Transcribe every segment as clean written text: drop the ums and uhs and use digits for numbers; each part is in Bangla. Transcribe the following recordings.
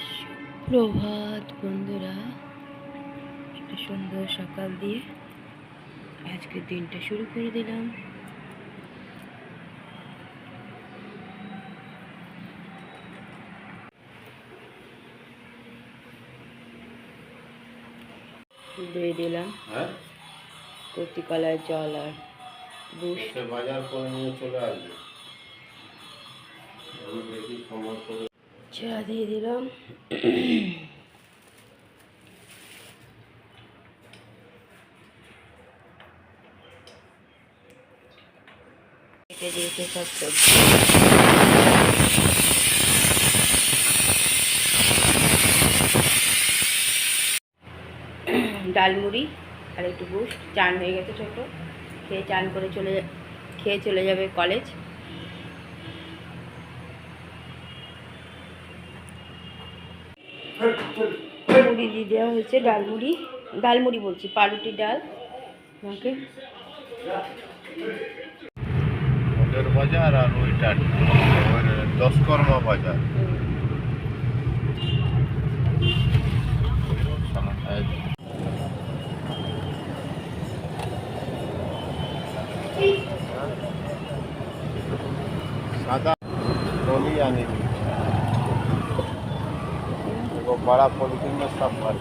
সুপ্রভাত বন্ধুরা, একটা সুন্দর সকাল দিয়ে আজকের দিনটা শুরু করে দিলাম। দিয়ে দিলাম কচি কলার জল আর বুস্ট। বাজার করে নিয়ে চলে আসবে। চা দিয়ে দিলাম। কেটে দিয়েছে সব সবজি, ডালমুড়ি আর একটু বুস্ট। চান হয়ে গেছে ছোট, খেয়ে চান করে খেয়ে চলে যাবে কলেজ। মুড়ি দিয়ে দেওয়া হয়েছে, ডালমুড়ি বলছি, পাউরুটি ডাল আমাকে। ওদের বাজার আর ওইটা 10 কর্মা বাজার। सादा ट्रॉली आने की वो बड़ा पॉलिथीन में सब भर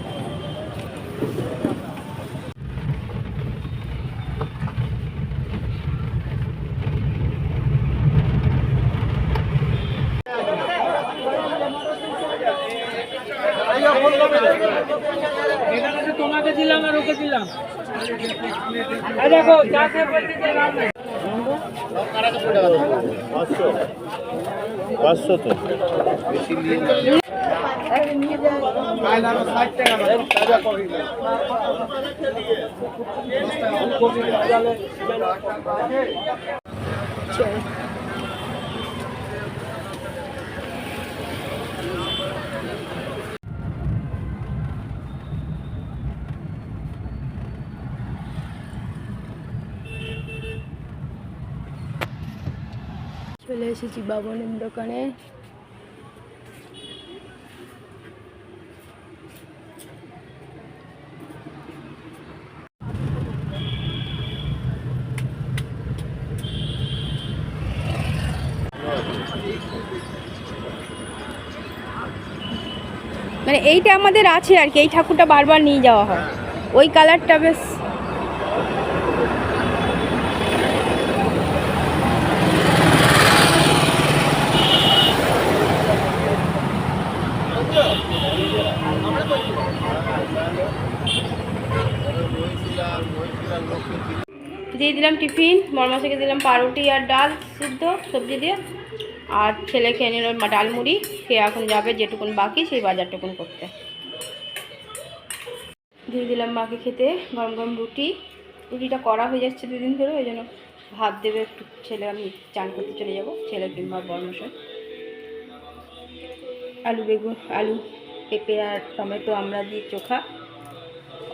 তোমাকে দিলাম আর ওকে দিলাম। দেখো চাষে বলছি যে নাম নাই। 500 तो বেশি নিয়ে চলে এসেছি বাবনের দোকানে। মানে এইটা আমাদের আছে আর কি, এই ঠাকুরটা বারবার নিয়ে যাওয়া হয়। ওই কালারটা বেশ দিয়ে দিলাম টিফিন। মরমাসাকে দিলাম পাউরুটি আর ডাল সিদ্ধ সবজি দিয়ে, আর ছেলে খেয়ে নিল ডালমুড়ি। খেয়ে এখন যাবে যেটুকুন বাকি সেই বাজারটুকুন করতে। দিয়ে দিলাম মাকে খেতে গরম গরম রুটিটা করা হয়ে যাচ্ছে দুদিন ধরে, ওই জন্য ভাত দেবে একটু ছেলে। আমি চান করতে চলে যাব, ছেলে কিংবা বরমশাই। আলু পেঁপে আর টমেটো আমরা দিয়ে চোখা,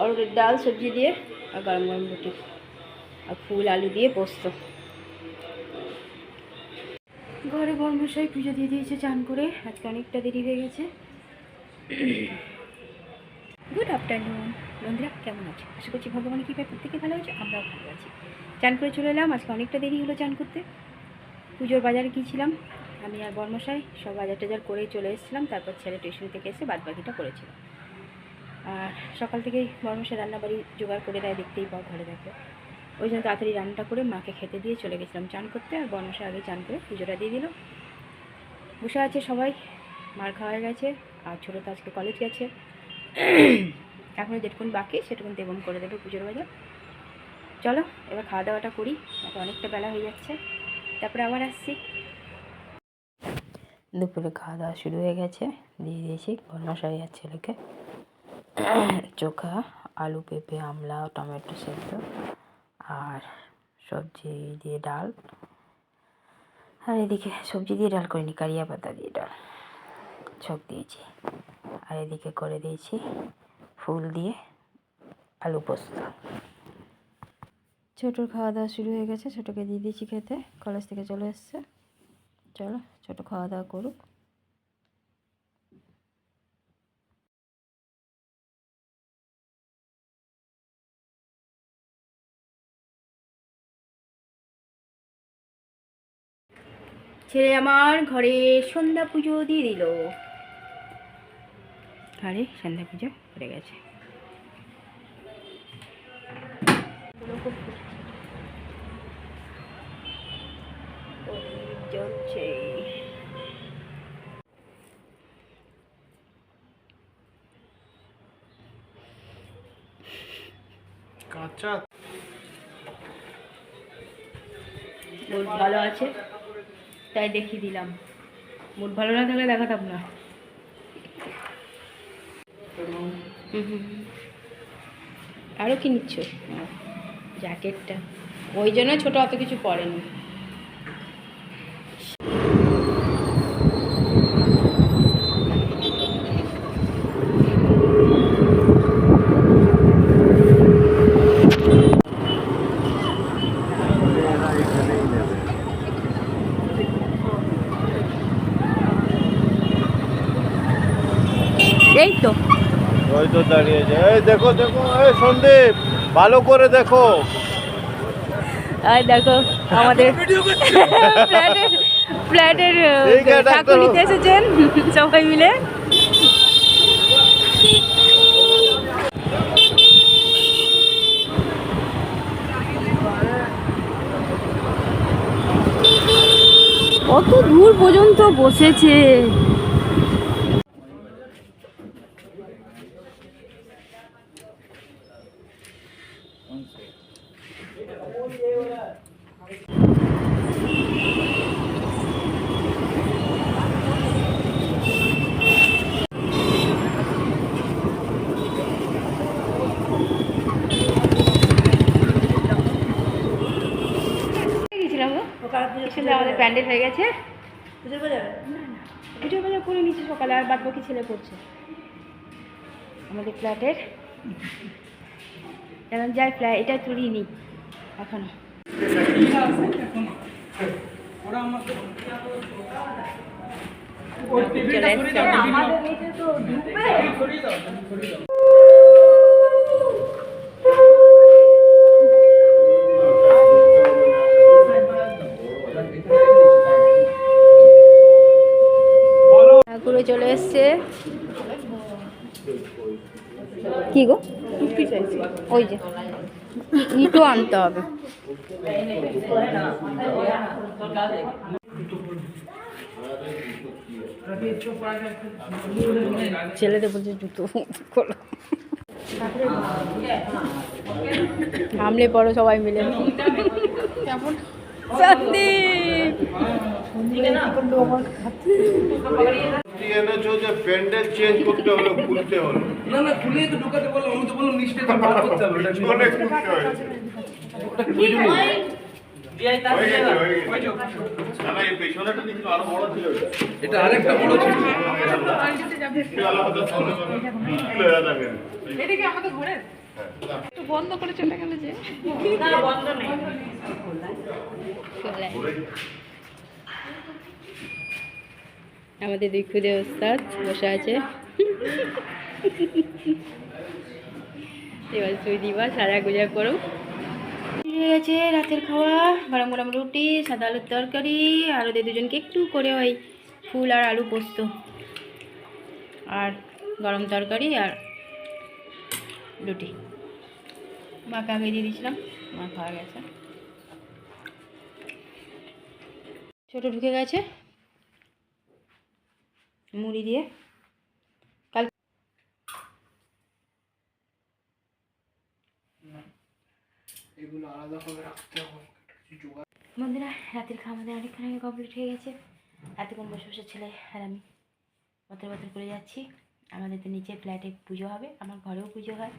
অরুণের ডাল সবজি দিয়ে, আর গরম গরম রুটি আর ফুল আলু দিয়ে পোস্ত। ঘরে বরমশাই পুজো দিয়ে দিয়েছে চান করে। আজকে অনেকটা দেরি হয়ে গেছে। গুড আফটারনুন বন্ধুরা, কেমন আছে? আশা করছি ভগবানের কৃপায় প্রত্যেকে ভালো আছে, আমরাও ভালো আছি। চান করে চলে এলাম। আজকে অনেকটা দেরি হলো চান করতে। পুজোর বাজারে গিয়েছিলাম আমি আর বরমশাই, সব বাজার টাজার করেই চলে এসেছিলাম। তারপর ছেলে টিউশন থেকে এসে বাদবাকিটা করেছিল। আর সকাল থেকেই বরমশাই রান্নাবাড়ি জোগাড় করে দেয়, দেখতেই পাও ঘরে দেখো। ওই জন্য তাড়াতাড়ি রান্নাটা করে মাকে খেতে দিয়ে চলে গেছিলাম চান করতে। আর বরমশাই আগে চান করে পুজোটা দিয়ে দিল। বসে আছে সবাই, মার খাওয়া গেছে। আর ছোটো তো আজকে কলেজ গেছে। এখনও যেটুকুন বাকি সেটুকুন দেবন করে দেবে পুজোর বাজার। চলো এবার খাওয়া দাওয়াটা করি, এখন অনেকটা বেলা হয়ে যাচ্ছে। তারপরে আবার আসছি। দুপুরে খাওয়া দাওয়া শুরু হয়ে গেছে। দিয়ে দিয়েছি বরমশাই আর ছেলেকে চোখা, আলু পেঁপে আমলা টমেটো সেদ্ধ আর সবজি দিয়ে ডাল। আর এদিকে সবজি দিয়ে ডাল করিনি, কারিয়া পাতা দিয়ে ডাল ছক দিয়েছি। আর এদিকে করে দিয়েছি ফুল দিয়ে আলু পোস্ত। ছোটোর খাওয়া দাওয়া শুরু হয়ে গেছে, ছোটোকে দিয়ে দিয়েছি খেতে, কলেজ থেকে চলে এসছে। চলো ছোটো খাওয়া দাওয়া করুক। ছেলে আমার ঘরে সন্ধ্যা পুজো দিয়ে দিল। ঘরে সন্ধ্যা পুজো করে গেছে। জ্বলছে। কাঁচা মুড ভালো আছে তাই দেখিয়ে দিলাম, মুড ভালো না থাকলে দেখাতাম না। আরও কি নিচ্ছ? জ্যাকেটটা ওই জন্য ছোটো অত কিছু পরেনি। এই তো ওই তো দাঁড়িয়েছে। এই দেখো দেখো, এই সন্দীপ ভালো করে দেখো। আর দেখো আমাদের ফ্ল্যাটের ঠিক আছে, ঠাকুর নিতে এসেছেন সবাই মিলে। কত দূর পর্যন্ত বসেছে। গেছিলাম আমাদের প্যান্ডেল হয়ে গেছে। পুজোর বাজার করে নিচ্ছে সকালে, আর বাদ বাকি ছেলে করছে আমাদের ফ্ল্যাটের। এখন যাই ফ্ল্যাট এটা তুলি নি এখনো। চলে এসছে ঠাকুরে চলে এসছে। কি গো ওই যে ইটও আনতে হবে। ছেলেদের বলছে জুতো খোলো, সামলে পড়ো সবাই মিলে। এনেছো যে প্যান্ডেল চেঞ্জ করতে হলো, খুলতে হলো। না না খুলে তো ঢোকাতে বললাম, আমি তো বললাম নিচটা তো বার করতে হবে। অনেক খুলতে হয়েছে। হয়ে গেছে, হয়ে গেছে। না, না, এই পেছনেরটা কিন্তু আরো বড় ছিল এটা। এটা আরেকটা বড় ছিল। আলাদা সামনে খুলে যাবে। একটু বন্ধ করে চলে গেল যে। বন্ধ নেই। আমাদের দুই খুদে ওস্তাদ বসে আছে। এবার তুই দিবা সারা গুজা করো। হয়ে গেছে রাতের খাওয়া, গরম গরম রুটি, সাদা আলুর তরকারি, আর ওদের দুজনকে একটু করে ওই ফুল আর আলু পোস্ত, আর গরম তরকারি আর রুটি। মাকে আগে দিয়ে দিয়েছিলাম, মা খাওয়া গেছে। ছোটো ঢুকে গেছে মুড়ি দিয়ে। কাল এগুলো আলাদা করে রাখতে হবে। বন্ধুরা রাতের খাওয়া আমাদের অনেকক্ষণ আগে কমপ্লিট হয়ে গেছে। এতক্ষণ বসে বসে ছেলে আর আমি বতর বতর করে যাচ্ছি। আমাদের তো নিচে ফ্ল্যাটে পুজো হবে, আমার ঘরেও পুজো হয়,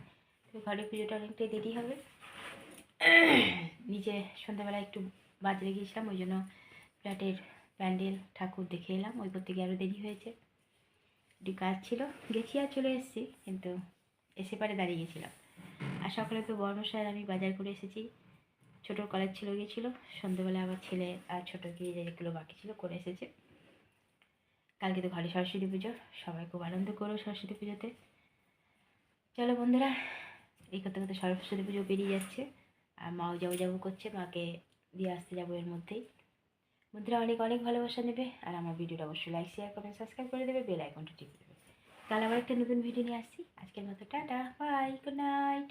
তো ঘরে পুজোটা অনেকটাই দেরি হবে। নিচে সন্ধ্যাবেলা একটু বাজারে গিয়েছিলাম, ওই জন্য ফ্ল্যাটের প্যান্ডেল ঠাকুর দেখে এলাম, ওই করতে গিয়ে আরও দেরি হয়েছে। একটু কাজ ছিল, গেছি আর চলে এসেছি, কিন্তু এসে পারে দাঁড়িয়ে গেছিলাম। আর সকালে তো বর্মশায় আমি বাজার করে এসেছি, ছোটোর কলেজ ছিল গিয়েছিলো, সন্ধ্যেবেলা আবার ছেলে আর ছোটো গিয়ে যেগুলো বাকি ছিল করে এসেছে। কালকে তো ঘরে সরস্বতী পুজো, সবাই খুব আনন্দ করো সরস্বতী পুজোতে। চলো বন্ধুরা, এই করতে করতে সরস্বতী পুজো বেরিয়ে যাচ্ছে, আর মাও যাবো যাবো করছে, মাকে দিয়ে আসতে যাবো এর মধ্যেই। বন্ধুরা অনেক অনেক ভালোবাসা নেবে, আর আমার ভিডিওটা অবশ্যই লাইক শেয়ার কমেন্ট সাবস্ক্রাইব করে দেবে, বেল আইকনটা টিপে দেবে। কাল আবার একটা নতুন ভিডিও নিয়ে আসছি। আজকের মতো টাটা, বাই, গুড নাইট।